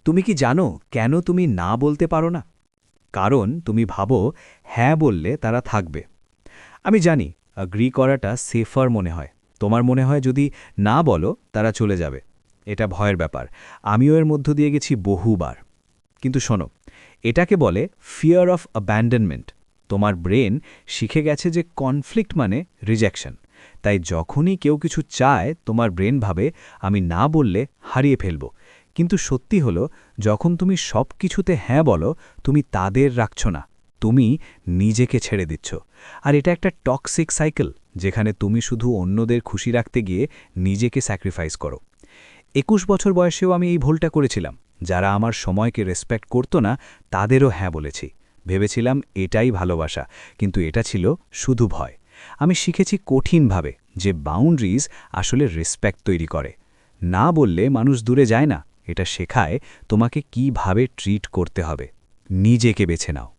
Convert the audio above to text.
তুমি কি জানো কেন তুমি না বলতে পারো না? কারণ তুমি ভাবো হ্যাঁ বললে তারা থাকবে। আমি জানি অ্যাগ্রি করাটা সেফার মনে হয়। তোমার মনে হয় যদি না বলো তারা চলে যাবে। এটা ভয়ের ব্যাপার। আমিও এর মধ্য দিয়ে গেছি বহুবার। কিন্তু শোনো, এটাকে বলে ফিয়ার অফ অ্যাব্যান্ডনমেন্ট। তোমার ব্রেন শিখে গেছে যে কনফ্লিক্ট মানে রিজেকশন। তাই যখনই কেউ কিছু চায় তোমার ব্রেন ভাবে আমি না বললে হারিয়ে ফেলব। কিন্তু সত্যি হলো, যখন তুমি সব কিছুতে হ্যাঁ বলো, তুমি তাদের রাখছ না, তুমি নিজেকে ছেড়ে দিচ্ছ। আর এটা একটা টক্সিক সাইকেল, যেখানে তুমি শুধু অন্যদের খুশি রাখতে গিয়ে নিজেকে স্যাক্রিফাইস করো। ২১ বছর বয়সেও আমি এই ভুলটা করেছিলাম। যারা আমার সময়কে রেসপেক্ট করত না তাদেরও হ্যাঁ বলেছি। ভেবেছিলাম এটাই ভালোবাসা, কিন্তু এটা ছিল শুধু ভয়। আমি শিখেছি কঠিনভাবে যে বাউন্ডারিজ আসলে রেসপেক্ট তৈরি করে। না বললে মানুষ দূরে যায় না, এটা শেখায় তোমাকে কিভাবে ট্রিট করতে হবে। নিজেকে বেছে নাও।